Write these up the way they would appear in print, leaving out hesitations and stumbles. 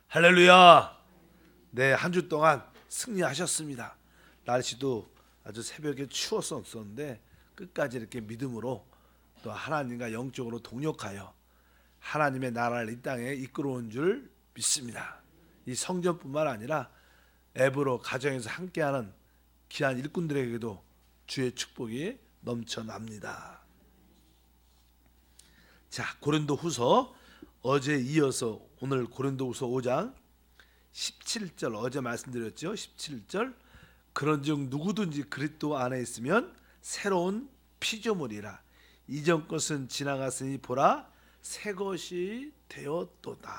할렐루야. 네, 한 주 동안 승리하셨습니다. 날씨도 아주 새벽에 추웠었는데 끝까지 이렇게 믿음으로 또 하나님과 영적으로 동역하여 하나님의 나라를 이 땅에 이끌어온 줄 믿습니다. 이 성전뿐만 아니라 앱으로 가정에서 함께하는 귀한 일꾼들에게도 주의 축복이 넘쳐납니다. 자, 고린도후서 어제 이어서 오늘 고린도후서 5장 17절 어제 말씀드렸죠. 17절 그런즉 누구든지 그리스도 안에 있으면 새로운 피조물이라 이전 것은 지나갔으니 보라 새 것이 되었도다.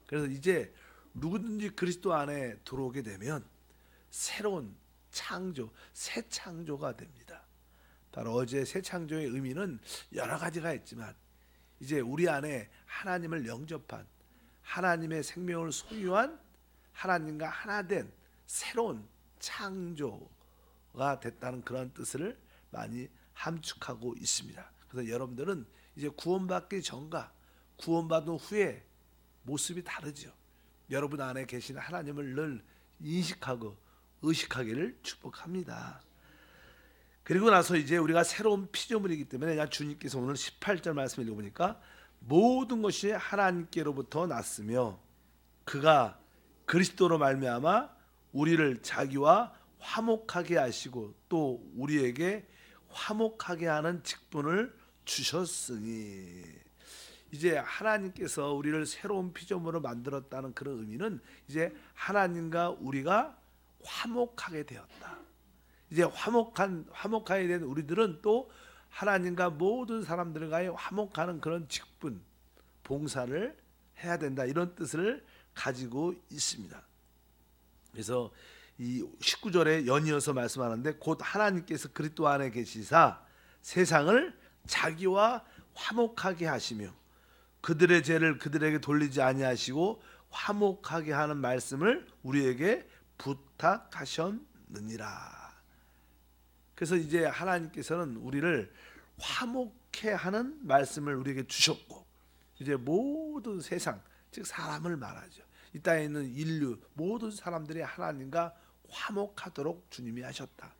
그래서 이제 누구든지 그리스도 안에 들어오게 되면 새로운 창조, 새 창조가 됩니다. 바로 어제 새 창조의 의미는 여러 가지가 있지만 이제 우리 안에 하나님을 영접한 하나님의 생명을 소유한 하나님과 하나 된 새로운 창조가 됐다는 그런 뜻을 많이 함축하고 있습니다. 그래서 여러분들은 이제 구원받기 전과 구원받은 후에 모습이 다르죠. 여러분 안에 계신 하나님을 늘 인식하고 의식하기를 축복합니다. 그리고 나서 이제 우리가 새로운 피조물이기 때문에 주님께서 오늘 18절 말씀을 읽어보니까 모든 것이 하나님께로부터 났으며 그가 그리스도로 말미암아 우리를 자기와 화목하게 하시고 또 우리에게 화목하게 하는 직분을 주셨으니 이제 하나님께서 우리를 새로운 피조물로 만들었다는 그런 의미는 이제 하나님과 우리가 화목하게 되었다. 이제 화목하게 된 우리들은 또 하나님과 모든 사람들과의 화목하는 그런 직분, 봉사를 해야 된다. 이런 뜻을 가지고 있습니다. 그래서 이 19절에 연이어서 말씀하는데 곧 하나님께서 그리스도 안에 계시사 세상을 자기와 화목하게 하시며 그들의 죄를 그들에게 돌리지 아니하시고 화목하게 하는 말씀을 우리에게 부탁하셨느니라. 그래서 이제 하나님께서는 우리를 화목해 하는 말씀을 우리에게 주셨고 이제 모든 세상 즉 사람을 말하죠. 이 땅에 있는 인류 모든 사람들이 하나님과 화목하도록 주님이 하셨다.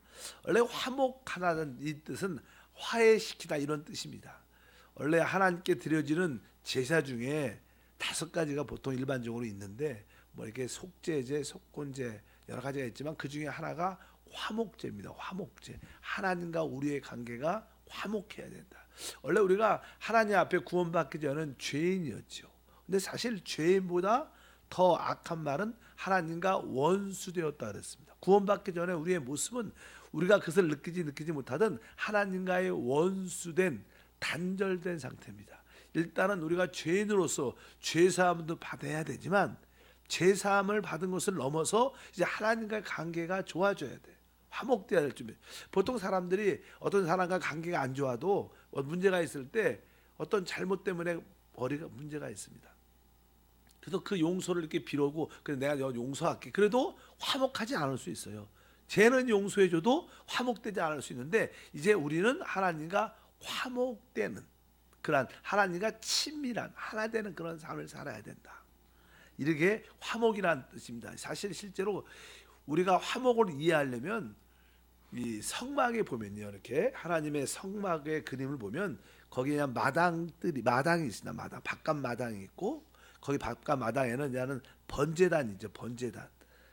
원래 화목하다는 이 뜻은 화해시키다 이런 뜻입니다. 원래 하나님께 드려지는 제사 중에 5가지가 보통 일반적으로 있는데 뭐 이렇게 속죄제, 속건제 여러 가지가 있지만 그 중에 하나가 화목제입니다. 화목제. 하나님과 우리의 관계가 화목해야 된다. 원래 우리가 하나님 앞에 구원받기 전에는 죄인이었죠. 근데 사실 죄인보다 더 악한 말은 하나님과 원수되었다 그랬습니다. 구원받기 전에 우리의 모습은 우리가 그것을 느끼지 못하던 하나님과의 원수된 단절된 상태입니다. 일단은 우리가 죄인으로서 죄사함도 받아야 되지만 죄사함을 받은 것을 넘어서 이제 하나님과의 관계가 좋아져야 돼. 화목돼야 될 준비. 보통 사람들이 어떤 사람과 관계가 안 좋아도 문제가 있을 때 어떤 잘못 때문에 머리가 문제가 있습니다. 그래서 그 용서를 이렇게 빌어오고 그래 내가 용서할게. 그래도 화목하지 않을 수 있어요. 죄는 용서해줘도 화목되지 않을 수 있는데 이제 우리는 하나님과 화목되는 그런 하나님과 친밀한 하나 되는 그런 삶을 살아야 된다. 이렇게 화목이라는 뜻입니다. 사실 실제로 우리가 화목을 이해하려면 이 성막에 보면요, 이렇게 하나님의 성막의 그림을 보면 거기에 그냥 마당이 있습니다. 바깥 마당이 있고 거기 바깥 마당에는 야는 번제단이죠, 번제단.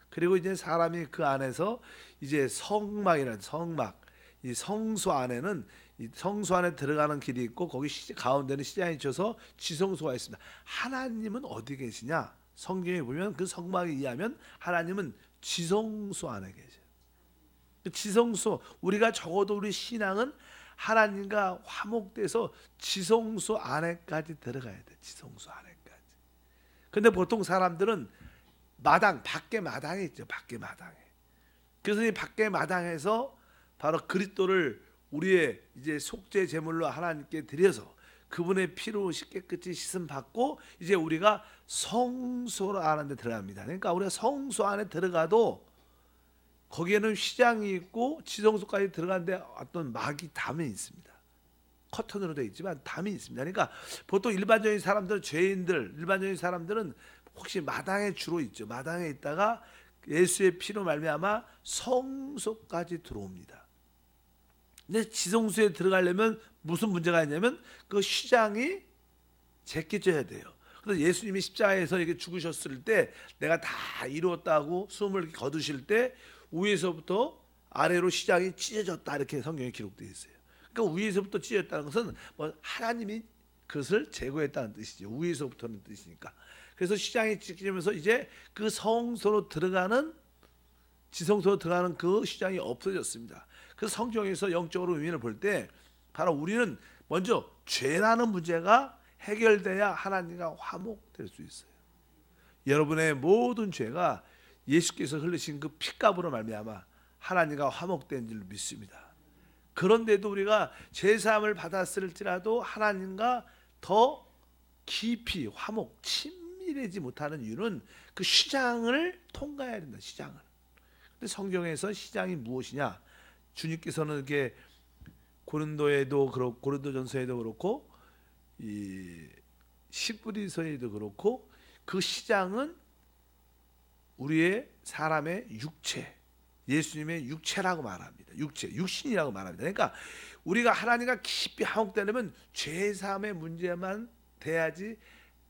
그리고 이제 사람이 그 안에서 이제 성막이라는 성막, 이 성소 안에는 이 성소 안에 들어가는 길이 있고 거기 가운데는 시장이 쳐서 지성소가 있습니다. 하나님은 어디 계시냐? 성경에 보면 그 성막에 의하면 하나님은 지성소 안에 계세요. 그 지성소 우리가 적어도 우리 신앙은 하나님과 화목돼서 지성소 안에까지 들어가야 돼. 지성소 안에까지. 근데 보통 사람들은 밖에 마당에 있죠. 밖에 마당에. 그래서 이 밖에 마당에서 바로 그리스도를 우리의 이제 속죄 제물로 하나님께 드려서 그분의 피로 깨끗이 씻음 받고 이제 우리가 성소 안에 들어갑니다. 그러니까 우리가 성소 안에 들어가도 거기에는 휘장이 있고 지성소까지 들어가는데 어떤 막이 담에 있습니다. 커튼으로 되어 있지만 담이 있습니다. 그러니까 보통 일반적인 사람들은 혹시 마당에 주로 있죠. 마당에 있다가 예수의 피로 말미암아 성소까지 들어옵니다. 근데 지성소에 들어가려면 무슨 문제가 있냐면 그 휘장이 제껴져야 돼요. 그래서 예수님이 십자가에서 이렇게 죽으셨을 때 내가 다 이루었다고 숨을 거두실 때 위에서부터 아래로 휘장이 찢어졌다 이렇게 성경에 기록되어 있어요. 그러니까 위에서부터 찢어졌다는 것은 뭐 하나님이 그것을 제거했다는 뜻이죠. 위에서부터는 뜻이니까. 그래서 휘장이 찢어지면서 이제 그 성소로 들어가는 지성소로 들어가는 그 휘장이 없어졌습니다. 그래서 성경에서 영적으로 의미를 볼 때 바로 우리는 먼저 죄라는 문제가 해결돼야 하나님과 화목될 수 있어요. 여러분의 모든 죄가 예수께서 흘리신 그 피값으로 말미암아 하나님과 화목된 줄 믿습니다. 그런데도 우리가 죄사함을 받았을지라도 하나님과 더 깊이 화목, 친밀하지 못하는 이유는 그 시장을 통과해야 된다. 시장을. 근데 성경에서 시장이 무엇이냐? 주님께서는 이렇게 고린도에도 그렇고 고린도전서에도 그렇고 이 시브리서에도 그렇고 그 시장은 우리의 사람의 육체, 예수님의 육체라고 말합니다. 육체, 육신이라고 말합니다. 그러니까 우리가 하나님과 깊이 화목되려면 죄사함의 문제만 돼야지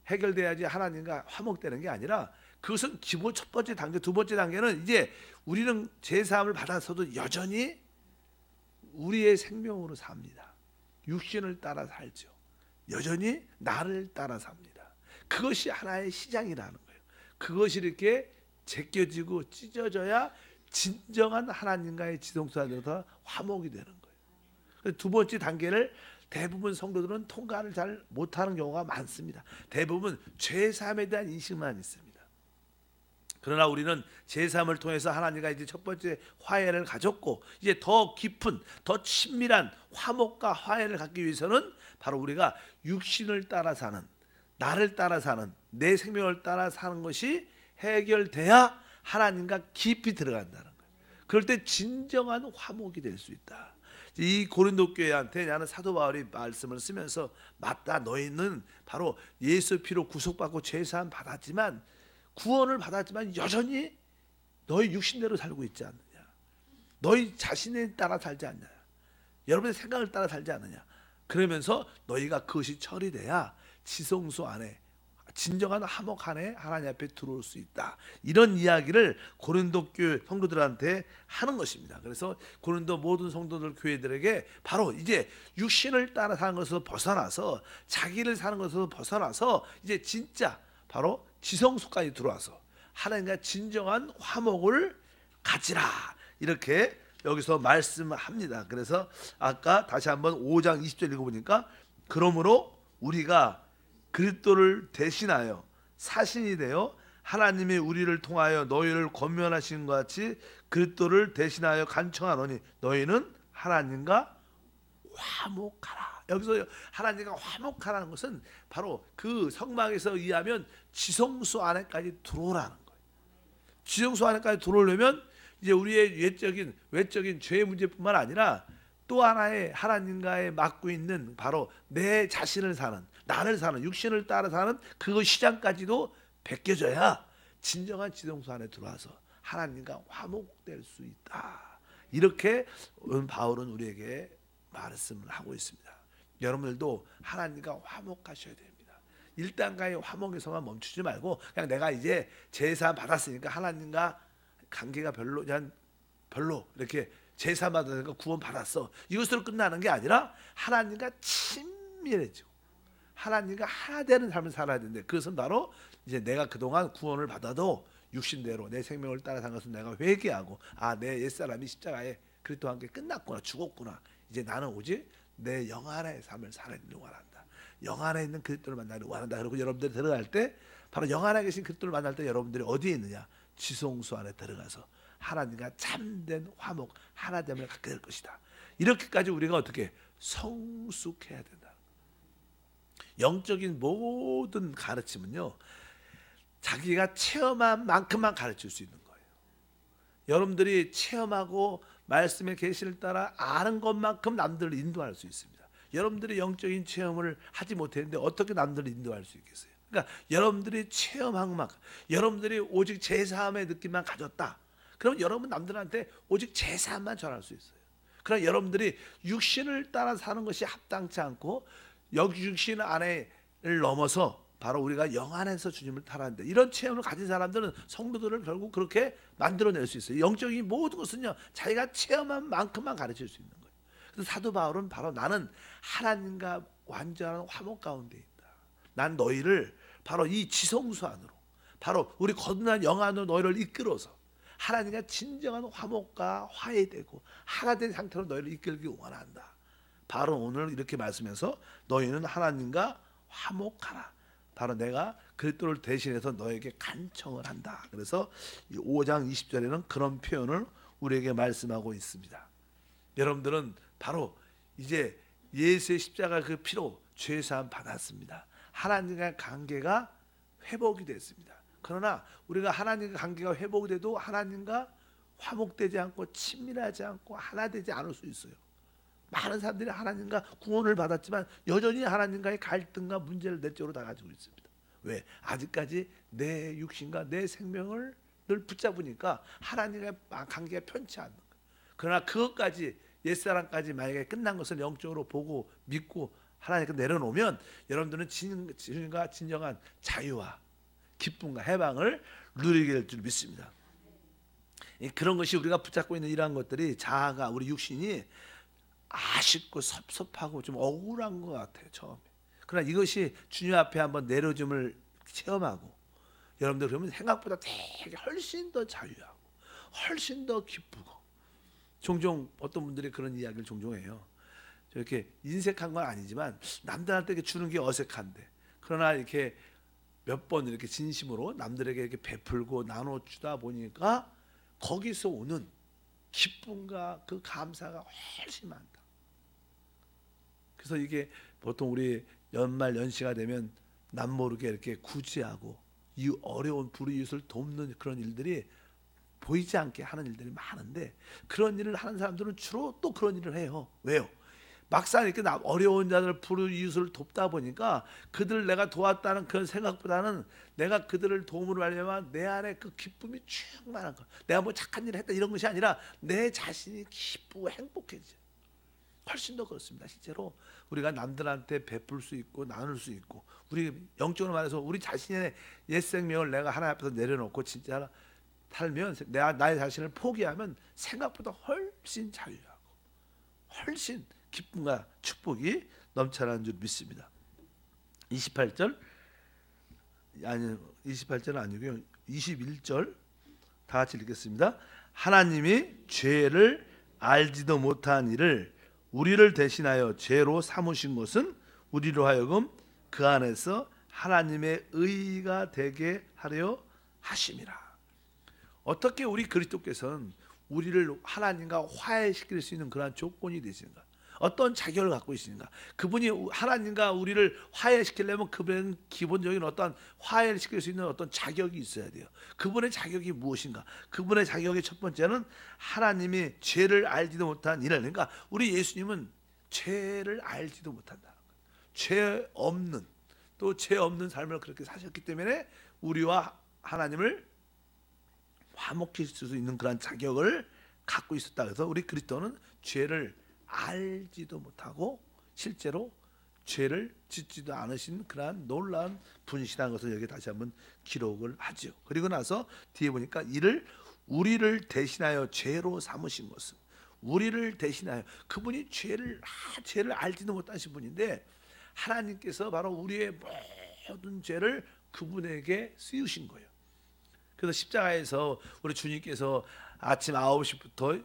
해결돼야지 하나님과 화목되는 게 아니라 그것은 기본 첫 번째 단계, 두 번째 단계는 이제 우리는 죄사함을 받아서도 여전히 우리의 생명으로 삽니다. 육신을 따라 살죠. 여전히 나를 따라 삽니다. 그것이 하나의 시장이라는 거예요. 그것이 이렇게 제껴지고 찢어져야 진정한 하나님과의 지성소 안에서 화목이 되는 거예요. 두 번째 단계를 대부분 성도들은 통과를 잘 못하는 경우가 많습니다. 대부분 죄사함에 대한 인식만 있습니다. 그러나 우리는 죄사함을 통해서 하나님과 이제 첫 번째 화해를 가졌고 이제 더 깊은 더 친밀한 화목과 화해를 갖기 위해서는 바로 우리가 육신을 따라 사는 나를 따라 사는 내 생명을 따라 사는 것이 해결돼야 하나님과 깊이 들어간다는 거예요. 그럴 때 진정한 화목이 될 수 있다. 이 고린도 교회한테 나는 사도 바울이 말씀을 쓰면서 맞다 너희는 바로 예수 피로 구속받고 죄사함 받았지만 구원을 받았지만 여전히 너희 육신대로 살고 있지 않느냐. 너희 자신에 따라 살지 않느냐. 여러분의 생각을 따라 살지 않느냐. 그러면서 너희가 그것이 처리돼야 지성소 안에 진정한 화목 안에 하나님 앞에 들어올 수 있다. 이런 이야기를 고린도 교회 성도들한테 하는 것입니다. 그래서 고린도 모든 성도들 교회들에게 바로 이제 육신을 따라 사는 것에서 벗어나서 자기를 사는 것에서 벗어나서 이제 진짜 바로 지성소까지 들어와서 하나님과 진정한 화목을 가지라 이렇게 여기서 말씀합니다. 그래서 아까 다시 한번 5장 20절 읽어보니까 그러므로 우리가 그리스도를 대신하여 사신이 되어 하나님이 우리를 통하여 너희를 권면하신 것 같이 그리스도를 대신하여 간청하노니 너희는 하나님과 화목하라. 여기서 하나님과 화목하라는 것은 바로 그 성막에서 의하면 지성소 안에까지 들어오라는 거예요. 지성소 안에까지 들어오려면 이제 우리의 외적인 죄의 문제뿐만 아니라 또 하나의 하나님과의 맡고 있는 바로 내 자신을 사는 나를 사는 육신을 따라 사는 그 시장까지도 벗겨져야 진정한 지성소 안에 들어와서 하나님과 화목될 수 있다. 이렇게 바울은 우리에게 말씀을 하고 있습니다. 여러분들도 하나님과 화목하셔야 됩니다. 1단계의 화목에서만 멈추지 말고 그냥 내가 이제 제사 받았으니까 하나님과 관계가 별로 이렇게 제사 받으니까 구원 받았어. 이것으로 끝나는 게 아니라 하나님과 친밀해지고 하나님과 하나 되는 삶을 살아야 되는데 그것은 바로 이제 내가 그동안 구원을 받아도 육신대로 내 생명을 따라 산 것은 내가 회개하고 내 옛사람이 십자가에 그리스도와 함께 끝났구나 죽었구나. 이제 나는 오직 내 영안의 삶을 살아내기를 원한다. 영안에 있는 그리스도를 만나기를 원한다. 그리고 여러분들이 들어갈 때 바로 영안에 계신 그리스도를 만날 때 여러분들이 어디에 있느냐? 지성소 안에 들어가서 하나님과 참된 화목 하나됨을 갖게 될 것이다. 이렇게까지 우리가 어떻게 성숙해야 된다. 영적인 모든 가르침은요 자기가 체험한 만큼만 가르칠 수 있는 거예요. 여러분들이 체험하고 말씀의 계시를 따라 아는 것만큼 남들을 인도할 수 있습니다. 여러분들이 영적인 체험을 하지 못했는데 어떻게 남들을 인도할 수 있겠어요? 그러니까 여러분들이 체험한 만큼, 여러분들이 오직 제사함의 느낌만 가졌다. 그럼 여러분 남들한테 오직 제사함만 전할 수 있어요. 그러나 여러분들이 육신을 따라 사는 것이 합당치 않고 육신 안에를 넘어서 바로 우리가 영 안에서 주님을 따라하는데, 이런 체험을 가진 사람들은 성도들을 결국 그렇게 만들어낼 수 있어요. 영적인 모든 것은요, 자기가 체험한 만큼만 가르칠 수 있는 거예요. 그래서 사도 바울은 바로 나는 하나님과 완전한 화목 가운데 있다. 난 너희를 바로 이 지성소 안으로, 바로 우리 거듭난 영 안으로 너희를 이끌어서 하나님과 진정한 화목과 화해되고 하나 된 상태로 너희를 이끌기 원한다. 바로 오늘 이렇게 말씀해서 너희는 하나님과 화목하라. 바로 내가 그리스도를 대신해서 너에게 간청을 한다. 그래서 5장 20절에는 그런 표현을 우리에게 말씀하고 있습니다. 여러분들은 바로 이제 예수의 십자가 그 피로 죄사함 받았습니다. 하나님과의 관계가 회복이 됐습니다. 그러나 우리가 하나님과 관계가 회복이 돼도 하나님과 화목되지 않고 친밀하지 않고 하나 되지 않을 수 있어요. 많은 사람들이 하나님과 구원을 받았지만 여전히 하나님과의 갈등과 문제를 내적으로 다 가지고 있습니다. 왜? 아직까지 내 육신과 내 생명을 늘 붙잡으니까 하나님과의 관계가 편치 않는 거예요. 그러나 그것까지, 옛사람까지 만약에 끝난 것을 영적으로 보고 믿고 하나님께 내려놓으면 여러분들은 주님과 진정한 자유와 기쁨과 해방을 누리게 될 줄 믿습니다. 그런 것이 우리가 붙잡고 있는 이러한 것들이, 자아가, 우리 육신이 아쉽고 섭섭하고 좀 억울한 것 같아요, 처음에. 그러나 이것이 주님 앞에 한번 내려줌을 체험하고, 여러분들 그러면 생각보다 되게 훨씬 더 자유하고 훨씬 더 기쁘고. 종종 어떤 분들이 그런 이야기를 종종 해요. 저렇게 인색한 건 아니지만 남들한테 이렇게 주는 게 어색한데, 그러나 이렇게 몇 번 이렇게 진심으로 남들에게 이렇게 베풀고 나눠주다 보니까 거기서 오는 기쁨과 그 감사가 훨씬 많다. 그래서 이게 보통 우리 연말 연시가 되면 남모르게 이렇게 구제하고 이 어려운 불이웃을 돕는 그런 일들이 보이지 않게 하는 일들이 많은데, 그런 일을 하는 사람들은 주로 또 그런 일을 해요. 왜요? 막상 이렇게 어려운 자들, 불이웃을 돕다 보니까 그들을 내가 도왔다는 그런 생각보다는 내가 그들을 도움으로 하려면 내 안에 그 기쁨이 충만한 거, 내가 뭐 착한 일을 했다 이런 것이 아니라 내 자신이 기쁘고 행복해져. 훨씬 더 그렇습니다. 실제로 우리가 남들한테 베풀 수 있고 나눌 수 있고, 우리 영적으로 말해서 우리 자신의 옛 생명을 내가 하나님 앞에서 내려놓고 진짜 살면, 내가 나의 자신을 포기하면 생각보다 훨씬 자유하고 훨씬 기쁨과 축복이 넘쳐나는 줄 믿습니다. 28절, 아니 28절은 아니고요, 21절 다 같이 읽겠습니다. 하나님이 죄를 알지도 못한 이를 우리를 대신하여 죄로 삼으신 것은 우리로 하여금 그 안에서 하나님의 의가 되게 하려 하심이라. 어떻게 우리 그리스도께서는 우리를 하나님과 화해시킬 수 있는 그러한 조건이 되시는가? 어떤 자격을 갖고 있으신가? 그분이 하나님과 우리를 화해시키려면 그분은 기본적인 어떤 화해를 시킬 수 있는 어떤 자격이 있어야 돼요. 그분의 자격이 무엇인가? 그분의 자격의 첫 번째는 하나님이 죄를 알지도 못한 이를, 그러니까 우리 예수님은 죄를 알지도 못한다는 거예요. 죄 없는, 또 죄 없는 삶을 그렇게 사셨기 때문에 우리와 하나님을 화목시킬 수 있는 그런 자격을 갖고 있었다. 그래서 우리 그리스도는 죄를 알지도 못하고 실제로 죄를 짓지도 않으신 그러한 놀라운 분이시라는 것을 여기 다시 한번 기록을 하죠. 그리고 나서 뒤에 보니까 이를 우리를 대신하여 죄로 삼으신 것은, 우리를 대신하여, 그분이 죄를 알지도 못하신 분인데 하나님께서 바로 우리의 모든 죄를 그분에게 씌우신 거예요. 그래서 십자가에서 우리 주님께서 아침 9시부터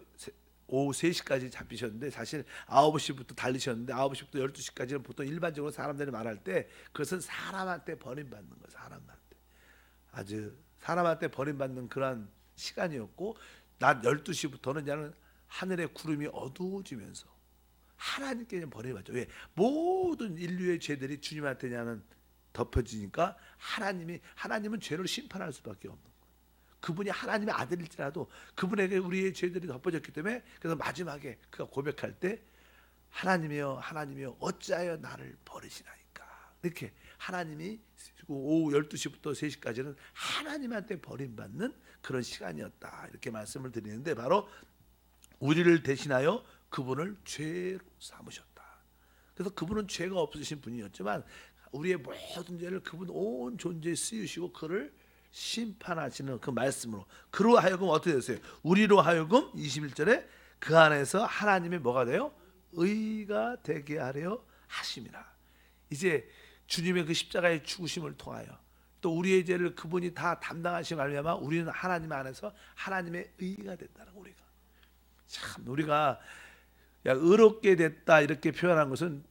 오후 3시까지 잡히셨는데, 사실 9시부터 달리셨는데 9시부터 12시까지는 보통 일반적으로 사람들이 말할 때 그것은 사람한테 버림받는 거예요. 사람한테, 아주 사람한테 버림받는 그런 시간이었고, 낮 12시부터는 그냥 하늘의 구름이 어두워지면서 하나님께 버림받죠. 왜? 모든 인류의 죄들이 주님한테 그냥 덮여지니까 하나님은 죄를 심판할 수밖에 없는 거예요. 그분이 하나님의 아들일지라도 그분에게 우리의 죄들이 덮어졌기 때문에, 그래서 마지막에 그가 고백할 때 하나님이여 하나님이여 어찌하여 나를 버리시나이까. 이렇게 하나님이 오후 12시부터 3시까지는 하나님한테 버림받는 그런 시간이었다. 이렇게 말씀을 드리는데 바로 우리를 대신하여 그분을 죄로 삼으셨다. 그래서 그분은 죄가 없으신 분이었지만 우리의 모든 죄를 그분 온 존재에 쓰이시고 그를 심판하시는 그 말씀으로 그로 하여금 어떻게 됐어요? 우리로 하여금 21절에 그 안에서 하나님의 뭐가 돼요? 의가 되게 하려 하심이라. 이제 주님의 그 십자가의 죽으심을 통하여 또 우리의 죄를 그분이 다 담당하신 말미암아 우리는 하나님 안에서 하나님의 의가 됐다는 거. 우리가 참 우리가 야, 의롭게 됐다 이렇게 표현한 것은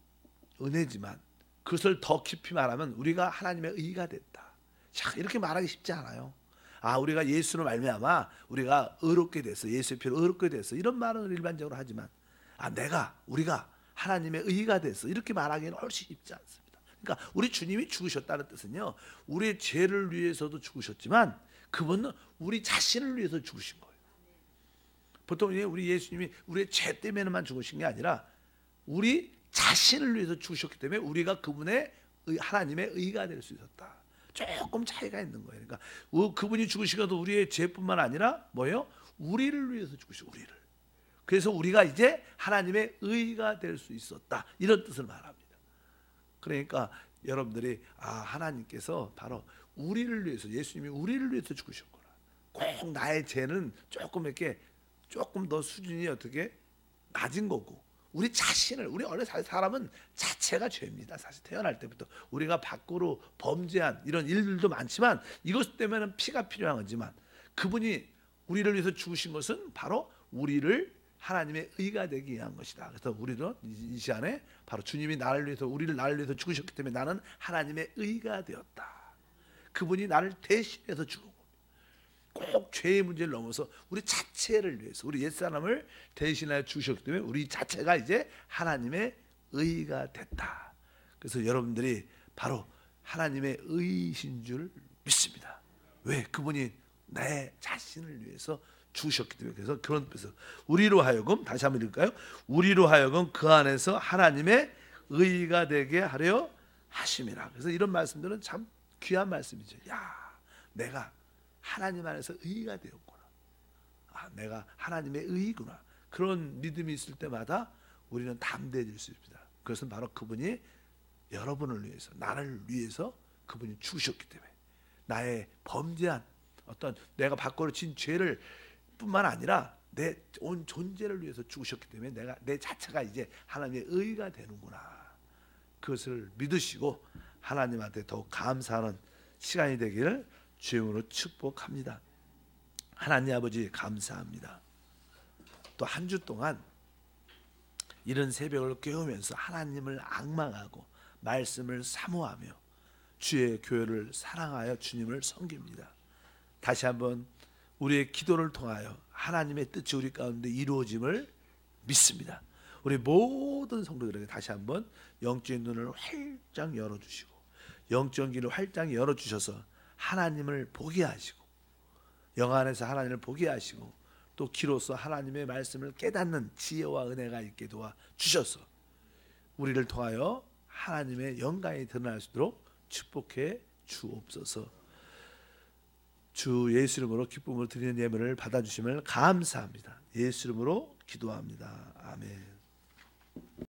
은혜지만 그것을 더 깊이 말하면 우리가 하나님의 의가 됐다. 자, 이렇게 말하기 쉽지 않아요. 아, 우리가 예수로 말미암아 우리가 의롭게 됐어. 예수의 피로 의롭게 됐어. 이런 말은 일반적으로 하지만 우리가 하나님의 의가 됐어. 이렇게 말하기는 훨씬 쉽지 않습니다. 그러니까 우리 주님이 죽으셨다는 뜻은요. 우리의 죄를 위해서도 죽으셨지만 그분은 우리 자신을 위해서 죽으신 거예요. 보통 우리 예수님이 우리의 죄 때문에만 죽으신 게 아니라 우리 자신을 위해서 죽으셨기 때문에 우리가 그분의 하나님의 의가 될 수 있었다. 조금 차이가 있는 거예요. 그러니까 그분이 죽으시고도 우리의 죄뿐만 아니라 뭐예요? 우리를 위해서 죽으시고 우리를. 그래서 우리가 이제 하나님의 의가 될 수 있었다. 이런 뜻을 말합니다. 그러니까 여러분들이 하나님께서 바로 우리를 위해서 예수님이 우리를 위해서 죽으셨구나. 꼭 나의 죄는 조금 더 수준이 어떻게 낮은 거고 우리 자신을 우리 원래 사람은 자체가 죄입니다. 사실 태어날 때부터 우리가 밖으로 범죄한 이런 일들도 많지만 이것 때문에는 피가 필요한 거지만 그분이 우리를 위해서 죽으신 것은 바로 우리를 하나님의 의가 되게 위한 것이다. 그래서 우리도 이 시간에 바로 주님이 나를 위해서 죽으셨기 때문에 나는 하나님의 의가 되었다. 그분이 나를 대신해서 죽은 겁니다. 꼭 죄의 문제를 넘어서 우리 자체를 위해서 우리 옛사람을 대신하여 죽으셨기 때문에 우리 자체가 이제 하나님의 의가 됐다. 그래서 여러분들이 바로 하나님의 의이신 줄 믿습니다. 왜? 그분이 내 자신을 위해서 죽으셨기 때문에. 그래서 그런 뜻에서 우리로 하여금 다시 한번 읽을까요? 우리로 하여금 그 안에서 하나님의 의가 되게 하려 하심이라. 그래서 이런 말씀들은 참 귀한 말씀이죠. 야, 내가 하나님 안에서 의가 되었구나. 내가 하나님의 의구나. 그런 믿음이 있을 때마다 우리는 담대해질 수 있습니다. 그것은 바로 그분이 여러분을 위해서 나를 위해서 그분이 죽으셨기 때문에 나의 범죄한 어떤 내가 밖으로 진 죄를 뿐만 아니라 내 온 존재를 위해서 죽으셨기 때문에 내 자체가 이제 하나님의 의가 되는구나. 그것을 믿으시고 하나님한테 더욱 감사하는 시간이 되기를 주님으로 축복합니다. 하나님 아버지 감사합니다. 또 한 주 동안 이른 새벽을 깨우면서 하나님을 앙망하고 말씀을 사모하며 주의 교회를 사랑하여 주님을 섬깁니다. 다시 한번 우리의 기도를 통하여 하나님의 뜻이 우리 가운데 이루어짐을 믿습니다. 우리 모든 성도들에게 다시 한번 영적인 눈을 활짝 열어주시고 영적 길을 활짝 열어주셔서 하나님을 보게 하시고 영 안에서 하나님을 보게 하시고 또 귀로서 하나님의 말씀을 깨닫는 지혜와 은혜가 있게 도와주셔서 우리를 통하여 하나님의 영광이 드러날 수 있도록 축복해 주옵소서. 주 예수 이름으로 기쁨을 드리는 예물을 받아주심을 감사합니다. 예수 이름으로 기도합니다. 아멘.